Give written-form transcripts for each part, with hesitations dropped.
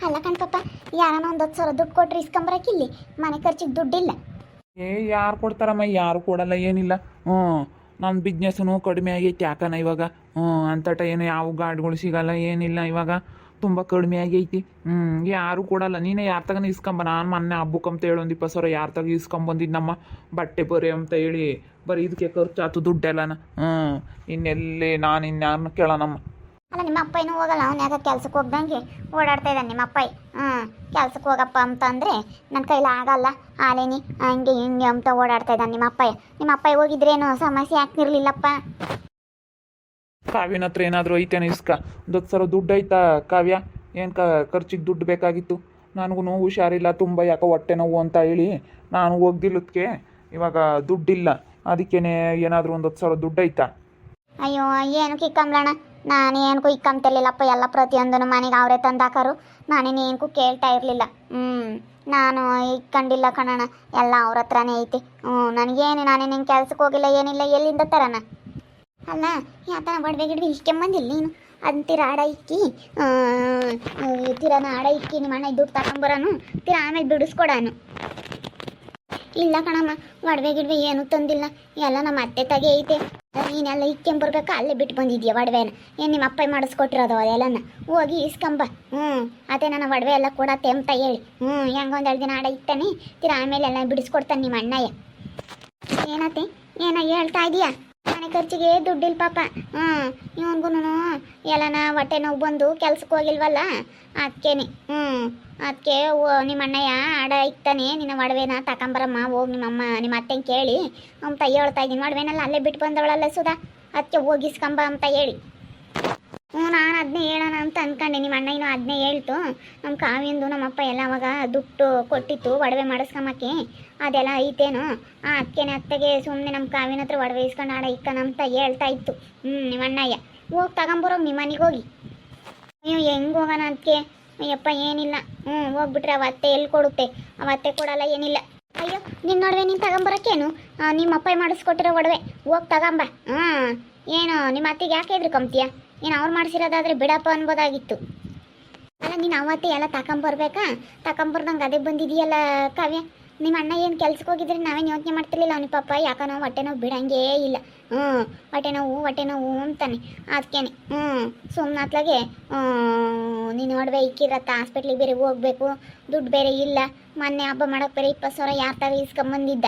ಅಲ್ಲ ಕಣ್ಪಪ್ಪ, ಯಾರನ ಒಂದು 10,000 ದುಡ್ಡು ಕೊಟ್ರೆ ಇಸ್ಕೊಂಬರಕ್ಕಿಲ್ಲಿ ಮನೆ ಖರ್ಚಿಗೆ ದುಡ್ಡಿಲ್ಲ. ಯಾರು ಕೊಡ್ತಾರಮ್ಮ, ಯಾರು ಕೊಡಲ್ಲ, ಏನಿಲ್ಲ. ನನ್ನ ಬಿಸ್ನೆಸ್ನು ಕಡಿಮೆ ಆಗೈತೆ ಯಾಕನ ಇವಾಗ. ಅಂಥಟ ಏನು ಯಾವ ಗಾಡಿಗಳು ಸಿಗಲ್ಲ, ಏನಿಲ್ಲ ಇವಾಗ. ತುಂಬ ಕಡಿಮೆ ಆಗೈತಿ. ಯಾರು ಕೊಡಲ್ಲ. ನೀನೇ ಯಾರ ತಗನ ಇಸ್ಕೊಂಬ. ನಾನು ಮೊನ್ನೆ ಹಬ್ಬಕ್ಕಂತ ಹೇಳಿ ಒಂದು 20,000 ಯಾರ ತಗ ಇಸ್ಕೊಂಬಂದಿದ್ದಮ್ಮ. ಬಟ್ಟೆ ಬರೀ ಅಂತ ಹೇಳಿ ಬರೀ ಇದಕ್ಕೆ ಖರ್ಚಾಯ್ತು ದುಡ್ಡೆಲ್ಲನ. ಇನ್ನೆಲ್ಲಿ ನಾನು ಇನ್ಯಾರನ್ನ ಕೇಳೋಣಮ್ಮ. ಅಲ್ಲ ನಿಮ್ಮ ಅಪ್ಪ ಏನೂ ಹೋಗಲ್ಲ, ಅವ್ನು ಯಾಕೆ ಕೆಲ್ಸಕ್ಕೆ ಹೋಗ್ದಂಗೆ ಓಡಾಡ್ತಾ ಇದ್ದಾನೆ ನಿಮ್ಮ ಅಪ್ಪ. ಕೆಲ್ಸಕ್ಕೆ ಹೋಗಪ್ಪ ಅಂತ ಅಂದರೆ ನನ್ನ ಕೈಲಿ ಆಗಲ್ಲ ಆಲೇನಿ ಹಂಗೆ ಹಿಂಗೆ ಅಂತ ಓಡಾಡ್ತಾ ಇದ್ದಾನೆ ನಿಮ್ಮ ಅಪ್ಪ. ನಿಮ್ಮ ಅಪ್ಪ ಹೋಗಿದ್ರೇನು ಸಮಸ್ಯೆ ಆಗ್ತಿರ್ಲಿಲ್ಲಪ್ಪ. ಕಾವ್ಯನ ಹತ್ರ ಏನಾದರೂ ಐತೇನೆ ಇಸ್ಕ. 10,000 ದುಡ್ಡು ಐತಾ ಕಾವ್ಯ? ಏನು ಖರ್ಚಿಗೆ ದುಡ್ಡು ಬೇಕಾಗಿತ್ತು. ನನಗೂ ಹುಷಾರಿಲ್ಲ, ತುಂಬ ಯಾಕೋ ಹೊಟ್ಟೆ ನೋವು ಅಂತ ಹೇಳಿ ನಾನು ಹೋಗ್ದಿಲ್ಲದಕ್ಕೆ ಇವಾಗ ದುಡ್ಡಿಲ್ಲ. ಅದಕ್ಕೇನೆ ಏನಾದರೂ ಒಂದು 10,000 ದುಡ್ಡು ಐತಾ? ಅಯ್ಯೋ ಏನಕ್ಕೆ ಇಕ್ಕಂಬ್ಲಣ್ಣ, ನಾನು ಏನಕ್ಕೂ ಇಕ್ಕಂತಿರ್ಲಿಲ್ಲಪ್ಪ. ಎಲ್ಲ ಪ್ರತಿಯೊಂದನ್ನು ಮನೆಗೆ ಅವರೇ ತಂದಾಕರು, ನಾನೇನು ಏನಕ್ಕೂ ಕೇಳ್ತಾ ಇರಲಿಲ್ಲ. ನಾನು ಇಕ್ಕೊಂಡಿಲ್ಲ ಕಣಣ್ಣ, ಎಲ್ಲ ಅವ್ರ ಹತ್ರನೇ ಐತಿ. ನನಗೇನು ನಾನೇನು ಹಿಂಗೆ ಕೆಲ್ಸಕ್ಕೆ ಹೋಗಿಲ್ಲ, ಏನಿಲ್ಲ, ಎಲ್ಲಿಂದ ತರಣ. ಅಲ್ಲ ಯಾತನ ಬಡವೆ ಗಿಡವೆ ಇಸ್ಕೊಂಬಂದಿಲ್ಲ ನೀನು. ಅದನ್ನ ತೀರ ಆಡ ಇಕ್ಕಿ ತೀರನ ಆಡ ಇಕ್ಕಿ ನಿಮ್ಮ ಅಣ್ಣ ದುಡ್ಡು ತಗೊಂಬರೋನು, ತೀರ ಆಮೇಲೆ ಬಿಡಿಸ್ಕೊಡಾನು. ಇಲ್ಲ ಕಣಮ್ಮ, ಒಡವೆ ಗಿಡವೆ ಏನೂ ತಂದಿಲ್ಲ, ಎಲ್ಲ ನಮ್ಮ ಅತ್ತೆ ತಗೆ ಐತೆ. ನೀನೆಲ್ಲ ಇಕ್ಕೊಂಬರ್ಬೇಕಾ, ಅಲ್ಲೇ ಬಿಟ್ಟು ಬಂದಿದ್ಯಾ ಒಡವೆನ? ಏನು ನಿಮ್ಮ ಅಪ್ಪ ಮಾಡಿಸ್ಕೊಟ್ಟಿರೋದು ಅದೆಲ್ಲನ? ಹೋಗಿ ಇಸ್ಕೊಂಬ. ಅದೇ ನನ್ನ ಒಡವೆ ಎಲ್ಲ ಕೊಡತ್ತೆ ಅಂತ ಹೇಳಿ ಹೆಂಗೊಂದು 2 ದಿನ ಆಡ ಇಕ್ತಾನೆ, ತೀರ ಆಮೇಲೆ ಎಲ್ಲ ಬಿಡಿಸ್ಕೊಡ್ತಾನೆ ನಿಮ್ಮ ಅಣ್ಣಯ್ಯ. ಏನತ್ತೆ ಏನ ಹೇಳ್ತಾ ಇದೀಯಾ? ಮನೆ ಖರ್ಚಿಗೆ ದುಡ್ಡಿಲ್ಲ ಪಾಪ. ಇವನ್ಗೂ ಎಲ್ಲನ ಹೊಟ್ಟೆ ನೋವು ಬಂದು ಕೆಲ್ಸಕ್ಕೆ ಹೋಗಿಲ್ವಲ್ಲ, ಅದಕ್ಕೇನೆ. ಅದಕ್ಕೆ ನಿಮ್ಮ ಅಣ್ಣಯ್ಯ ಆಡ ಇಕ್ತಾನೆ, ನಿನ್ನ ಒಡವೆನ ತಗೊಂಬರಮ್ಮ ಹೋಗಿ ನಿಮ್ಮ ಅತ್ತೆನ ಕೇಳಿ ಅಂತ ಹೇಳ್ತಾ ಇದ್ದೀನಿ. ಒಡವೆನೆಲ್ಲ ಅಲ್ಲೇ ಬಿಟ್ಟು ಬಂದವಳಲ್ಲ ಸುಧಾ, ಅದಕ್ಕೆ ಹೋಗಿಸ್ಕೊಂಬ ಅಂತ ಹೇಳಿ. ನಾನು ಅದನ್ನೇ ಹೇಳೋಣ ಅಂತ ಅಂದ್ಕೊಂಡೆ. ನಿಮ್ಮ ಅಣ್ಣಯ್ಯನೂ ಅದನ್ನೇ ಹೇಳ್ತು. ನಮ್ಮ ಕಾವ್ಯಂದು ನಮ್ಮಪ್ಪ ಎಲ್ಲ ಅವಾಗ ದುಡ್ಡು ಕೊಟ್ಟಿತ್ತು ಒಡವೆ ಮಾಡಿಸ್ಕೊಂಬಕ್ಕೆ, ಅದೆಲ್ಲ ಐತೇನು. ಅದಕ್ಕೇನೆ ಅತ್ತೆಗೆ ಸುಮ್ಮನೆ ನಮ್ಮ ಕಾವ್ಯನ ಹತ್ರ ಒಡವೆ ಇಸ್ಕೊಂಡು ಆಡ ಇಕ್ಕನ ಅಂತ ಹೇಳ್ತಾ ಇತ್ತು ನಿಮ್ಮ ಅಣ್ಣಯ್ಯ. ಹೋಗಿ ತಗೊಂಬರೋ ನಿಮ್ಮ ಮನೆಗೆ ಹೋಗಿ. ಅಯ್ಯೋ ಹೆಂಗೆ ಹೋಗೋಣ ಅದಕ್ಕೆ? ಅಯ್ಯಪ್ಪ ಏನಿಲ್ಲ, ಹೋಗ್ಬಿಟ್ರೆ ಅವತ್ತೆ ಎಲ್ಲಿ ಕೊಡುತ್ತೆ? ಅವತ್ತೆ ಕೊಡಲ್ಲ, ಏನಿಲ್ಲ. ಅಯ್ಯೋ ನಿನ್ನ ಒಡವೆ ನೀನು ತಗೊಂಬರೋಕ್ಕೇನು? ನಿಮ್ಮ ಅಪ್ಪ ಮಾಡಿಸ್ಕೊಟ್ಟಿರೋ ಒಡವೆ ಹೋಗಿ ತಗೊಂಬ. ಏನು ನಿಮ್ಮ ಅತ್ತೆಗೆ ಯಾಕೆ ಹೆದ್ರಿಕೊಂತೀಯ? ಏನು ಅವ್ರು ಮಾಡಿಸಿರೋದಾದ್ರೆ ಬಿಡಪ್ಪ ಅನ್ಬೋದಾಗಿತ್ತು. ಅಲ್ಲ ನೀನು ಅವತ್ತೇ ಎಲ್ಲ ತಗೊಂಬರ್ಬೇಕಾ? ತಗೊಂಬರ್ದಂಗೆ ಅದೇ ಬಂದಿದೆಯಲ್ಲ ಕಾವ್ಯ. ನಿಮ್ಮ ಅಣ್ಣ ಏನು ಕೆಲ್ಸಕ್ಕೆ ಹೋಗಿದ್ರೆ ನಾವೇನು ಯೋಚನೆ ಮಾಡ್ತಿರ್ಲಿಲ್ಲ. ಅವನ ಪಾಪ ಯಾಕನೋ ಹೊಟ್ಟೆ ನೋವು ಬಿಡಂಗೇ ಇಲ್ಲ. ಹೊಟ್ಟೆ ನೋವು ಅಂತಾನೆ. ಅದಕ್ಕೇನೆ ಸುಮ್ಮನೆ ಅತ್ಲಾಗೆ ನೀನು ಒಡವೆ ಇಕ್ಕಿರತ್ತ, ಹಾಸ್ಪಿಟ್ಲಿಗೆ ಬೇರೆ ಹೋಗ್ಬೇಕು, ದುಡ್ಡು ಬೇರೆ ಇಲ್ಲ. ಮೊನ್ನೆ ಹಬ್ಬ ಮಾಡೋಕೆ ಬೇರೆ 20,000 ಯಾರ ತರ ಇಸ್ಕೊಂಬಂದಿದ್ದ.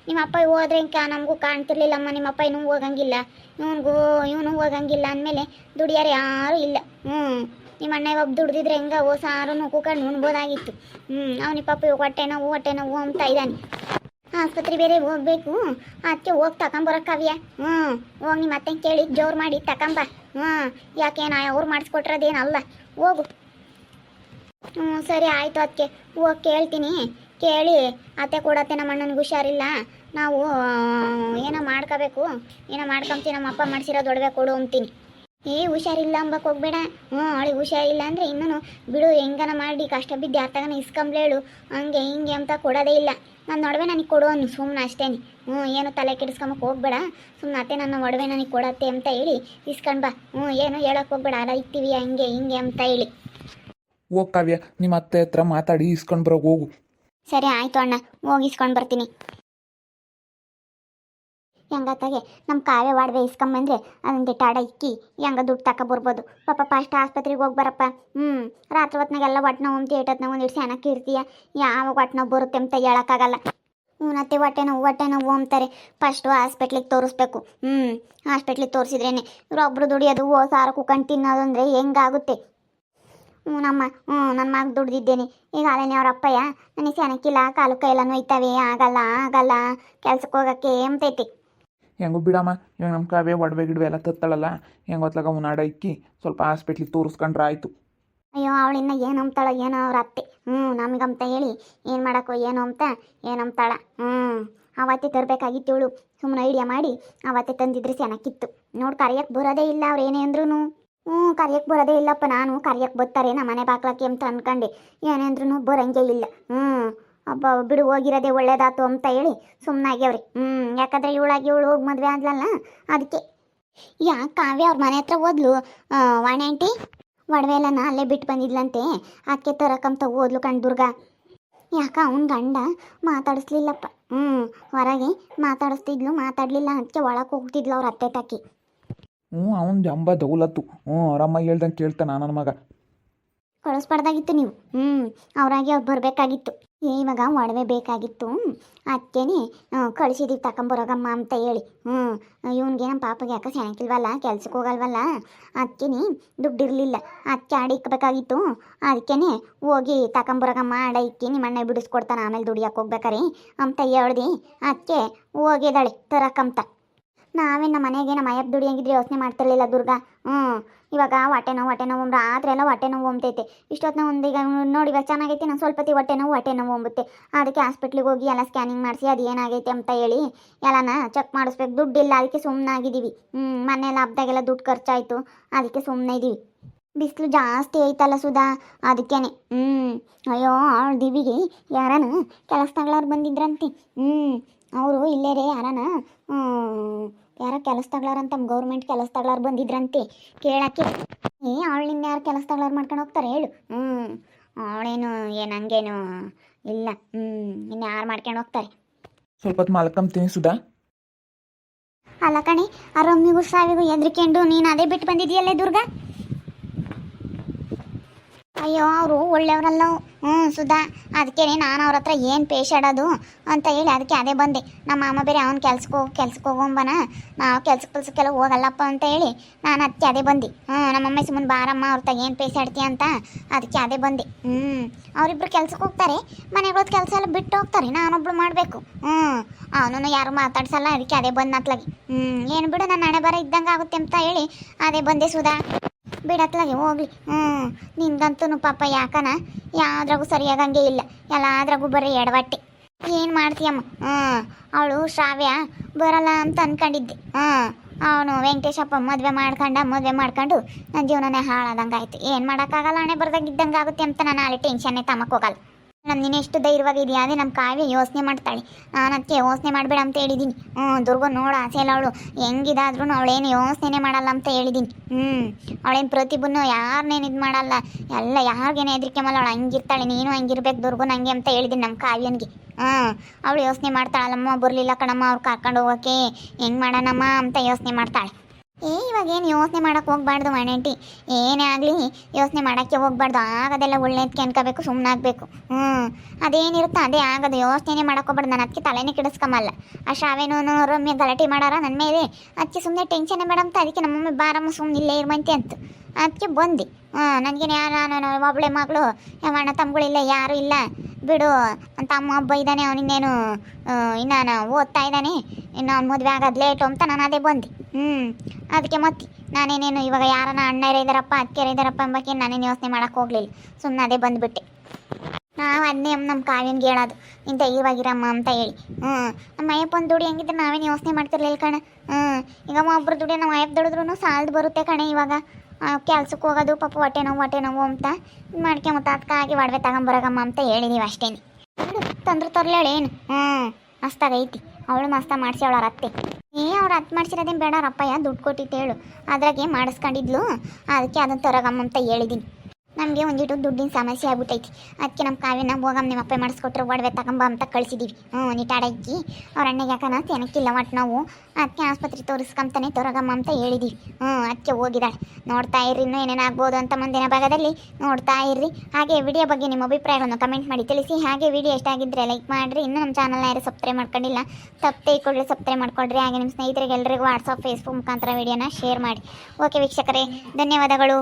ನಿಮ್ಮ ಅಪ್ಪ ಹೋದ್ರೆ ನಮಗೂ ಕಾಣ್ತಿರ್ಲಿಲ್ಲಮ್ಮ. ನಿಮ್ಮ ಅಪ್ಪ ಇನ್ನೂ ಹೋಗಂಗಿಲ್ಲ, ಇವನು ಹೋಗಂಗಿಲ್ಲ ಅಂದಮೇಲೆ ದುಡಿಯಾರು ಯಾರೂ ಇಲ್ಲ. ನಿಮ್ಮ ಅಣ್ಣ ಒಬ್ಬ ದುಡ್ದಿದ್ರೆ ಹೆಂಗ ಸಾರು ಕೂಕೊಂಡು ಉಣ್ಬೋದಾಗಿತ್ತು. ಅವನಿ ಪಾಪ ಹೊಟ್ಟೆ ನೋವು ಅಂತ ಇದ್ದಾನೆ. ಆಸ್ಪತ್ರೆ ಬೇರೆ ಹೋಗ್ಬೇಕು, ಅದಕ್ಕೆ ಹೋಗಿ ತಗೊಂಬರಕ್ಕವ್ಯ. ಹೋಗಿ ನಿಮ್ಮ ಅತ್ತೆ ಕೇಳಿ ಜೋರು ಮಾಡಿ ತಗೊಂಬ. ಯಾಕೇನ ಅವ್ರು ಮಾಡಿಸ್ಕೊಟ್ರದೇನಲ್ಲ, ಹೋಗು. ಸರಿ ಆಯಿತು, ಅದಕ್ಕೆ ಹೋಗಿ ಕೇಳ್ತೀನಿ. ಕೇಳಿ ಅತ್ತೆ ಕೊಡತ್ತೆ ನಮ್ಮ ಅಣ್ಣನಿಗೆ ಹುಷಾರಿಲ್ಲ, ನಾವು ಏನೋ ಮಾಡ್ಕೋಬೇಕು, ಏನೋ ಮಾಡ್ಕೊಂತೀವಿ, ನಮ್ಮ ಅಪ್ಪ ಮಾಡಿಸಿರೋ ದೊಡ್ಡವೆ ಕೊಡು ಅಂತೀನಿ. ಹುಷಾರಿಲ್ಲ ಅಂಬಕ್ಕೆ ಹೋಗ್ಬೇಡ. ಅವಳಿಗೆ ಹುಷಾರಿಲ್ಲ ಅಂದರೆ ಇನ್ನೂ ಬಿಡು, ಹೆಂಗನ ಮಾಡಿ ಕಷ್ಟ ಬಿದ್ದು ಯಾರ ತಗನ ಇಸ್ಕೊಂಬ್ಲೇಳು, ಹಂಗೆ ಹಿಂಗೆ ಅಂತ ಕೊಡೋದೇ ಇಲ್ಲ. ನನ್ನ ಒಡವೆ ನನಗೆ ಕೊಡು ಅನ್ನು ಸುಮ್ಮನೆ ಅಷ್ಟೇನೆ. ಏನು ತಲೆ ಕೆಡಿಸ್ಕೊಂಬಕ್ಕೆ ಹೋಗ್ಬೇಡ, ಸುಮ್ಮನೆ ಅತ್ತೆ ನನ್ನ ಒಡವೆ ನನಗೆ ಕೊಡತ್ತೆ ಅಂತ ಹೇಳಿ ಇಸ್ಕೊಂಡು ಬಾ. ಏನು ಹೇಳಕ್ಕೆ ಹೋಗ್ಬೇಡ, ಅಲ್ಲ ಇಕ್ತೀವಿ ಹಂಗೆ ಹಿಂಗೆ ಅಂತ ಹೇಳಿ. ಹೋಗಿ ಕಾವ್ಯ, ನಿಮ್ಮ ಅತ್ತೆ ಹತ್ರ ಮಾತಾಡಿ ಇಸ್ಕೊಂಡು ಬರೋಕೆ ಹೋಗು. ಸರಿ ಆಯಿತು ಅಣ್ಣ, ಹೋಗಿ ಇಸ್ಕೊಂಡು ಬರ್ತೀನಿ. ಹೆಂಗತ್ತಾಗೆ ನಮ್ಮ ಕಾವ್ಯ ಒಡವೆ ಇಸ್ಕೊಂಬಂದ್ರೆ ಅದೊಂದು ಟಾಡ ಇಕ್ಕಿ ಹೆಂಗ ದುಡ್ಡು ತಗೊಬರ್ಬೋದು. ಪಾಪ ಫಾಸ್ಟ್ ಆಸ್ಪತ್ರೆಗೆ ಹೋಗಿ ಬರಪ್ಪ. ರಾತ್ರಿ ಹೊತ್ನಾಗೆಲ್ಲ ಹೊಟ್ಟೆ ನೋವು ಅಂತ ಏಟತ್ನಾಗ ಒಂದಿಟ್ಟು ಸೆನಕ್ಕೆ ಇರ್ತೀಯ, ಯಾವಾಗ ಹೊಟ್ಟೆ ನೋವು ಬರುತ್ತೆ ಅಂತ ಹೇಳೋಕ್ಕಾಗಲ್ಲ. ಮತ್ತೆ ಹೊಟ್ಟೆ ನೋವು ಅಂತಾರೆ. ಫಸ್ಟು ಹಾಸ್ಪಿಟ್ಲಿಗೆ ತೋರಿಸ್ಬೇಕು. ಹಾಸ್ಪಿಟ್ಲಿಗೆ ತೋರಿಸಿದ್ರೇನೆ ಇವ್ರೊಬ್ರು ದುಡಿಯೋದು ಸಾರು ಕುಕ್ಕಂಡು ತಿನ್ನೋದು ಅಂದರೆ ಹೆಂಗಾಗುತ್ತೆ? ನನ್ನ ಮಗ ದುಡ್ದಿದ್ದೇನೆ. ಈಗ ಅಲ್ಲೇನೆ ಅವ್ರ ಅಪ್ಪಯ್ಯ ನನಗೆ ಸೆನಕ್ಕಿಲ್ಲ, ಕಾಲು ಕೈಯೆಲ್ಲ ನೋಯ್ತವೆ, ಆಗಲ್ಲ ಕೆಲ್ಸಕ್ಕೆ ಹೋಗೋಕ್ಕೆ ಎಂತೈತಿ. ಹೆಂಗೋ ಬಿಡಮ್ಮ, ಇವಾಗ ನಮ್ಮ ಕಾವ್ಯ ಒಡವೆ ಗಿಡವೆ ಎಲ್ಲ ತತ್ತಾಳಲ್ಲ, ಹೆಂಗೊತ್ಲಾಗ ಉನಾಡ ಇಕ್ಕಿ ಸ್ವಲ್ಪ ಹಾಸ್ಪಿಟ್ಲಿಗೆ ತೋರಿಸ್ಕೊಂಡ್ರೆ ಆಯಿತು. ಅಯ್ಯೋ ಅವಳಿನ್ನ ಏನು ಅಂತಾಳ ಏನೋ ಅವ್ರ ಅತ್ತೆ. ನಮಗಂತ ಹೇಳಿ ಏನು ಮಾಡೋಕ್ಕೋ ಏನೋ ಏನಂತಾಳ. ಅವತ್ತೇ ತರಬೇಕಾಗಿತ್ತು ಇವಳು. ಸುಮ್ಮನೆ ಐಡಿಯಾ ಮಾಡಿ ಅವತ್ತೇ ತಂದಿದ್ರೆ ಚೆನ್ನಾಗಿತ್ತು. ನೋಡಿ ಕರಿಯಕ್ಕೆ ಬರೋದೇ ಇಲ್ಲ ಅವ್ರು ಏನೇ ಅಂದ್ರೂ. ಕರಿಯಕ್ಕೆ ಬರೋದೇ ಇಲ್ಲಪ್ಪ. ನಾನು ಕರಿಯಕ್ಕೆ ಬರ್ತಾರೆ ನಮ್ಮ ಮನೆ ಬಾಕ್ಲಕ್ಕೆ ಅಂತ ಅನ್ಕೊಂಡೆ, ಏನೇಂದ್ರೂ ಬರೋಂಗೇ ಇಲ್ಲ. ಅಬ್ಬ ಬಿಡು, ಹೋಗಿರೋದೇ ಒಳ್ಳೇದಾತು ಅಂತ ಹೇಳಿ ಸುಮ್ಮನಾಗ್ಯವ್ರಿ. ಯಾಕಂದರೆ ಇವಳು ಹೋಗಿ ಮದುವೆ ಆದ್ಲಲ್ಲ, ಅದಕ್ಕೆ. ಕಾವ್ಯ ಅವ್ರ ಮನೆ ಹತ್ರ ಹೋದ್ಲು ವಾಣಿ ಆಂಟಿ. ಒಡವೆ ಎಲ್ಲನ ಅಲ್ಲೇ ಬಿಟ್ಟು ಬಂದಿದ್ಲಂತೆ. ಅದಕ್ಕೆ ತರಕಂತ ಓದ್ಲು ಕಣ್ ದುರ್ಗಾ. ಯಾಕ ಅವ್ನ ಗಂಡ ಮಾತಾಡಿಸ್ಲಿಲ್ಲಪ್ಪ. ಹೊರಗೆ ಮಾತಾಡಿಸ್ತಿದ್ಲು, ಮಾತಾಡಲಿಲ್ಲ. ಅದಕ್ಕೆ ಒಳಗೆ ಹೋಗ್ತಿದ್ಲು ಅವ್ರ ಅತ್ತೆ ತಾಕಿ. ಅವನು ಜಂಬ ದೌಲತ್ತು. ಆರಾಮಾಗಿ ಹೇಳ್ದಂಗೆ ಕೇಳ್ತಾನ ನನ್ನ ಮಗ. ಕಳಿಸ್ಬಾರ್ದಾಗಿತ್ತು ನೀವು. ಅವರಾಗಿ ಅವ್ರು ಬರಬೇಕಾಗಿತ್ತು. ಇವಾಗ ಒಡವೆ ಬೇಕಾಗಿತ್ತು, ಅದಕ್ಕೇನೆ ಕಳಿಸಿದೀವಿ ತಗೊಂಬರೋಗಮ್ಮ ಅಂತ ಹೇಳಿ. ಇವನಿಗೆ ನಮ್ಮ ಪಾಪಗೆ ಯಾಕೆ ಸೆಣಕಿಲ್ವಲ್ಲ, ಕೆಲ್ಸಕ್ಕೆ ಹೋಗಲ್ವಲ್ಲ, ಅದಕ್ಕೇನೆ ದುಡ್ಡಿರಲಿಲ್ಲ. ಅದಕ್ಕೆ ಆಡ ಇಕ್ಕಬೇಕಾಗಿತ್ತು. ಅದಕ್ಕೇನೆ ಹೋಗಿ ತಗೊಂಬರೋಗಮ್ಮ, ಆಡ ಇಕ್ಕಿ ನಿಮ್ಮ ಅಣ್ಣ ಬಿಡಿಸ್ಕೊಡ್ತಾನೆ, ಆಮೇಲೆ ದುಡಿಯಕ್ಕೆ ಹೋಗ್ಬೇಕಾರೆ ಅಂತ ಹೇಳ್ದು. ಅದಕ್ಕೆ ಹೋಗಿದ್ದಾಳೆ ತರಕಂತ. ನಾವೇ ನಮ್ಮ ಮನೆಗೆ ನಮ್ಮ ಅಯ್ಯಪ್ಪ ದುಡಿಯಂಗಿದ್ರೆ ಯೋಚನೆ ಮಾಡ್ತಿರ್ಲಿಲ್ಲ ದುರ್ಗಾ. ಇವಾಗ ಹೊಟ್ಟೆ ನೋವು ರಾತ್ರಿ ಎಲ್ಲ ಹೊಟ್ಟೆ ನೋವು ಹೊಂಬತೈತೆ. ಇಷ್ಟೊತ್ತು ಒಂದೀಗ ನೋಡಿ ಇವಾಗ ಚೆನ್ನಾಗೈತೆ, ನಾನು ಸ್ವಲ್ಪ ಹೊಟ್ಟೆ ನೋವು ಹೊಂಬುತ್ತೆ. ಅದಕ್ಕೆ ಹಾಸ್ಪಿಟ್ಲಿಗೆ ಹೋಗಿ ಎಲ್ಲ ಸ್ಕ್ಯಾನಿಂಗ್ ಮಾಡಿಸಿ ಅದು ಏನಾಗೈತೆ ಅಂತ ಹೇಳಿ ಎಲ್ಲನ ಚೆಕ್ ಮಾಡಿಸ್ಬೇಕು. ದುಡ್ಡಿಲ್ಲ, ಅದಕ್ಕೆ ಸುಮ್ಮನೆ ಆಗಿದ್ದೀವಿ. ಮನೆಯೆಲ್ಲ ಹಬ್ದಾಗೆಲ್ಲ ದುಡ್ಡು ಖರ್ಚಾಯಿತು, ಅದಕ್ಕೆ ಸುಮ್ಮನೆ ಇದ್ದೀವಿ. ಬಿಸಿಲು ಜಾಸ್ತಿ ಐತಲ್ಲ ಸುಧಾ, ಅದಕ್ಕೇನೆ. ಅಯ್ಯೋ ಅವಳು ದಿವಿಗೆ ಯಾರನ ಕೆಲಸದವ್ರು ಬಂದಿದ್ರಂತೆ. ಅವರು ಇಲ್ಲೇ ರೇ ಯಾರ ಕೆಲಸದವ್ರಂತ ಗೌರ್ಮೆಂಟ್ ಕೆಲಸದವ್ರು ಬಂದಿದ್ರಂತೆ ಕೇಳಕ್ಕೆ. ಅವಳು ಇನ್ನು ಯಾರು ಕೆಲಸದವ್ರು ಮಾಡ್ಕೊಂಡು ಹೋಗ್ತಾರೆ ಹೇಳು. ಅವಳೇನು ಹಂಗೇನು ಇಲ್ಲ. ಇನ್ನು ಯಾರು ಮಾಡ್ಕೊಂಡು ಹೋಗ್ತಾರೆ. ಸ್ವಲ್ಪ ಹೊತ್ತು ಮಲ್ಕೊಂತೀನಿ ಸುಧಾ. ಅಲ್ಲ ಕಣೆ, ಆ ರಮ್ಮಿಗೂ ಸಾವಿಗೂ ಎದ್ರಿಕೊಂಡು ನೀನು ಅದೇ ಬಿಟ್ಟು ಬಂದಿದೆಯಲ್ಲೇ ದುರ್ಗಾ. ಅಯ್ಯೋ ಅವರು ಒಳ್ಳೆಯವರಲ್ಲ. ಸುಧಾ, ಅದಕ್ಕೆ ನಾನು ಅವ್ರ ಹತ್ರ ಏನು ಪೇಶಾಡೋದು ಅಂತ ಹೇಳಿ ಅದಕ್ಕೆ ಅದೇ ಬಂದೆ. ನಮ್ಮ ಮಾಮ ಬೇರೆ ಅವ್ನು ಕೆಲ್ಸಕ್ಕೆ ಹೋಗೋಂಬನ, ನಾವು ಕೆಲ್ಸಕ್ಕೆಲ್ಲ ಹೋಗಲ್ಲಪ್ಪ ಅಂತ ಹೇಳಿ ನಾನು ಅದಕ್ಕೆ ಅದೇ ಬಂದು. ನಮ್ಮಮ್ಮ ಸುಮ್ಮನೆ ಬಾರಮ್ಮ ಅವ್ರ ತಾಗ ಏನು ಪೇಶಾಡ್ತೀಯ ಅಂತ ಅದಕ್ಕೆ ಅದೇ ಬಂದೆ. ಅವರಿಬ್ರು ಕೆಲ್ಸಕ್ಕೆ ಹೋಗ್ತಾರೆ, ಮನೆಗಳದ್ದು ಕೆಲಸ ಎಲ್ಲ ಬಿಟ್ಟು ಹೋಗ್ತಾರೆ, ನಾನೊಬ್ಳು ಮಾಡಬೇಕು. ಅವನನ್ನು ಯಾರು ಮಾತಾಡ್ಸಲ್ಲ, ಅದಕ್ಕೆ ಅದೇ ಬಂದು ಅತ್ಲಾಗಿ. ಏನು ಬಿಡು, ನನ್ನ ಹಣೆ ಬರ ಇದ್ದಂಗೆ ಆಗುತ್ತೆ ಅಂತ ಹೇಳಿ ಅದೇ ಬಂದೆ ಸುಧಾ. ಬಿಡತ್ಲಾಗೆ ಹೋಗ್ಲಿ. ನಿನ್ಗಂತೂ ಪಾಪ ಯಾಕನ ಯಾವ್ದ್ರಾಗೂ ಸರಿಯಾಗಂಗೆ ಇಲ್ಲ, ಎಲ್ಲಾದ್ರಾಗೂ ಬರೀ ಎಡವಟ್ಟೆ. ಏನು ಮಾಡ್ತೀಯಮ್ಮ. ಅವಳು ಶ್ರಾವ್ಯ ಬರಲ್ಲ ಅಂತ ಅನ್ಕೊಂಡಿದ್ದೆ. ಅವನು ವೆಂಕಟೇಶಪ್ಪ ಮದುವೆ ಮಾಡ್ಕೊಂಡು ನನ್ನ ಜೀವನನೇ ಹಾಳಾದಂಗೆ ಆಯ್ತು. ಏನು ಮಾಡೋಕ್ಕಾಗಲ್ಲ, ಹಣೆ ಬರ್ದಾಗಿದ್ದಂಗೆ ಆಗುತ್ತೆ ಅಂತ ನಾನು ಅಲ್ಲಿ ಟೆನ್ಷನ್ನೇ ತಮ್ಮಕ್ಕೋಗಲ್ಲ. ನೀನು ಎಷ್ಟು ಧೈರ್ಯವಾಗಿದೆಯಾ, ಅದೇ ನಮ್ಮ ಕಾವ್ಯ ಯೋಚನೆ ಮಾಡ್ತಾಳೆ. ನಾನು ಅದಕ್ಕೆ ಯೋಚನೆ ಮಾಡಬೇಡ ಅಂತ ಹೇಳಿದ್ದೀನಿ. ದುರ್ಗ ನೋಡ ಆಸೆ ಇಲ್ಲ, ಅವಳು ಹೆಂಗಿದಾದ್ರೂ ಅವಳೇನು ಯೋಚನೆ ಮಾಡಲ್ಲ ಅಂತ ಹೇಳಿದ್ದೀನಿ. ಅವಳೇನು ಪ್ರತಿಭನ್ನು ಯಾರನ್ನೇನು ಇದು ಮಾಡಲ್ಲ, ಎಲ್ಲ ಯಾರಿಗೇನು ಹೆದರಿಕೆ ಮಾಡಲ್ಲ. ಅವಳು ಹಂಗಿರ್ತಾಳೆ, ನೀನು ಹಂಗಿರ್ಬೇಕು ದುರ್ಗು ನನಗೆ ಅಂತ ಹೇಳಿದ್ದೀನಿ ನಮ್ಮ ಕಾವ್ಯನಿಗೆ. ಅವಳು ಯೋಚನೆ ಮಾಡ್ತಾಳಲ್ಲಮ್ಮ, ಬರಲಿಲ್ಲ ಕಣಮ್ಮ ಅವ್ರು ಕರ್ಕೊಂಡು ಹೋಗೋಕ್ಕೆ, ಹೆಂಗೆ ಮಾಡೋಣಮ್ಮ ಅಂತ ಯೋಚನೆ ಮಾಡ್ತಾಳೆ. ಇವಾಗ ಏನು ಯೋಚನೆ ಮಾಡೋಕ್ಕೆ ಹೋಗ್ಬಾರ್ದು ಮನೆಂಟಿ. ಏನೇ ಆಗಲಿ ಯೋಚನೆ ಮಾಡೋಕ್ಕೆ ಹೋಗ್ಬಾರ್ದು. ಆಗೋದೆಲ್ಲ ಒಳ್ಳೇದಕ್ಕೆ ಅನ್ಕೋಬೇಕು, ಸುಮ್ಮನೆ ಆಗಬೇಕು. ಅದೇನಿರುತ್ತೋ ಅದೇ ಆಗೋದು, ಯೋಚನೆ ಮಾಡೋಕೆ ಹೋಗ್ಬಾರ್ದು. ನಾನು ಅದಕ್ಕೆ ತಲೆನೇ ಕೆಡಿಸ್ಕೊಂಬಲ್ಲ. ಆ ಶಾವೇನೂ ರಮ್ಯ ಗಲಾಟೆ ಮಾಡಾರ ನನ್ನ ಮೇಲೆ, ಅದಕ್ಕೆ ಸುಮ್ಮನೆ ಟೆನ್ಷನ್ನೇ ಬೇಡ ಅಂತ ಅದಕ್ಕೆ ನಮ್ಮಮ್ಮಿ ಬಾರಮ್ಮ ಸುಮ್ಮನೆ ಇಲ್ಲೇ ಇರುವಂತೆ ಅಂತ ಅದಕ್ಕೆ ಬಂದು. ನನಗೇನು ನಾನು ಒಬ್ಬಳೆ ಮಗಳು, ಅಣ್ಣ ತಮ್ಮಗಳಿಲ್ಲ, ಯಾರೂ ಇಲ್ಲ ಬಿಡು ಅಂತ. ಅಮ್ಮ ಒಬ್ಬ ಇದ್ದಾನೆ, ಅವನಿಂದೇನು ಇನ್ನು ಓದ್ತಾ ಇದ್ದಾನೆ, ಇನ್ನು ಅವ್ನು ಮದುವೆ ಆಗೋದು ಲೇಟು ಅಂತ ನಾನು ಅದೇ ಬಂದು. ಅದಕ್ಕೆ ಮತ್ತೆ ನಾನೇನೇನು ಇವಾಗ ಯಾರನ್ನ ಅಣ್ಣರೇ ಇದ್ದಾರಪ್ಪ ಅತ್ತಿಯರೇ ಇದ್ದಾರಪ್ಪ ಎಂಬಕ್ಕೆ ನಾನೇನು ಯೋಚನೆ ಮಾಡೋಕ್ಕೆ ಹೋಗಲಿಲ್ಲ, ಸುಮ್ಮನೆ ಅದೇ ಬಂದುಬಿಟ್ಟೆ. ನಾವು ಅದನ್ನೇ ನಮ್ಮ ಕಾವ್ಯನಿಗೆ ಹೇಳೋದು, ಇಂಥ ಇವಾಗಿರಮ್ಮ ಅಂತ ಹೇಳಿ. ನಮ್ಮ ಅಯ್ಯಪ್ಪನ ದುಡಿ ಹಂಗಿದ್ರೆ ನಾವೇನು ಯೋಚನೆ ಮಾಡ್ತಿರ್ಲಿಲ್ಲ ಕಣ. ಈಗ ಒಬ್ಬರು ದುಡಿ ನಮ್ಮ ಅಯ್ಯಪ್ಪ ದುಡಿದ್ರೂ ಸಾಲದು ಬರುತ್ತೆ ಕಣೆ. ಇವಾಗ ಕೆಲ್ಸಕ್ಕೆ ಹೋಗೋದು ಪಾಪ ಹೊಟ್ಟೆ ನೋವು ಅಂತ ಮಾಡ್ಕೊಂಬತ್ತ ಅದಕ್ಕಾಗಿ ಒಡವೆ ತಗೊಂಬರಗಮ್ಮ ಅಂತ ಹೇಳಿದೀವಿ ಅಷ್ಟೇ. ತಂದ್ರೆ ತರಲೇಳು ಏನು. ಮಸ್ತಾಗೈತಿ, ಅವಳು ಮಸ್ತ ಮಾಡಿಸಿ ಅವಳ ಅತ್ತೆ. ಅವ್ರು ಅತ್ತೆ ಮಾಡಿಸಿರೋದೇನು ಬೇಡ, ರಪ್ಪಯ್ಯ ದುಡ್ಡು ಕೊಟ್ಟಿತ್ತು ಹೇಳು, ಅದ್ರಾಗೆ ಮಾಡಿಸ್ಕೊಂಡಿದ್ಲು, ಅದಕ್ಕೆ ಅದನ್ನು ತರಗಮ್ಮ ಅಂತ ಹೇಳಿದ್ದೀನಿ. ನಮಗೆ ಒಂದಿಟ್ಟು ದುಡ್ಡಿನ ಸಮಸ್ಯೆ ಆಗ್ಬಿಟ್ಟೈತಿ, ಅದಕ್ಕೆ ನಮ್ಮ ಕಾವ್ಯನ ಹೋಗಮ್ಮ ನಿಮ್ಮ ಅಪ್ಪ ಮಾಡಿಸ್ಕೊಟ್ರೆ ಒಡವೆ ತಗೊಂಬ ಅಂತ ಕಳಿಸಿದ್ದೀವಿ. ನೀಟಾಡ ಇಕ್ಕಿ ಅವ್ರ ಅಣ್ಣಗೆ ಯಾಕನ ತೆನಕ್ಕಿಲ್ಲ ಒಟ್ಟು ನಾವು, ಅದಕ್ಕೆ ಆಸ್ಪತ್ರೆ ತೋರಿಸ್ಕೊಂತಾನೆ ತರಗಮ್ಮ ಅಂತ ಹೇಳಿದ್ದೀವಿ. ಅದಕ್ಕೆ ಹೋಗಿದ್ದಾಳೆ. ನೋಡ್ತಾ ಇರ್ರಿ, ಇನ್ನೂ ಏನೇನಾಗ್ಬೋದು ಅಂತ ಮುಂದಿನ ಭಾಗದಲ್ಲಿ ನೋಡ್ತಾ ಇರ್ರಿ. ಹಾಗೆ ವಿಡಿಯೋ ಬಗ್ಗೆ ನಿಮ್ಮ ಅಭಿಪ್ರಾಯಗಳನ್ನು ಕಮೆಂಟ್ ಮಾಡಿ ತಿಳಿಸಿ. ಹಾಗೆ ವಿಡಿಯೋ ಎಷ್ಟಾಗಿದ್ದರೆ ಲೈಕ್ ಮಾಡಿರಿ. ಇನ್ನೂ ನಮ್ಮ ಚಾನಲ್ನ ಯಾರು ಸಬ್ಸ್ಕ್ರೈಬ್ ಮಾಡ್ಕೊಂಡಿಲ್ಲ, ತಪ್ಪೇ ಕೂಡಲೇ ಸಬ್ಸ್ಕ್ರೈಬ್ ಮಾಡ್ಕೊಳ್ರಿ. ಹಾಗೆ ನಿಮ್ಮ ಸ್ನೇಹಿತರಿಗೆ ಎಲ್ಲರಿಗೂ ವಾಟ್ಸಪ್ ಫೇಸ್ಬುಕ್ ಮುಖಾಂತರ ವಿಡಿಯೋನ ಶೇರ್ ಮಾಡಿ. ಓಕೆ ವೀಕ್ಷಕರೇ, ಧನ್ಯವಾದಗಳು.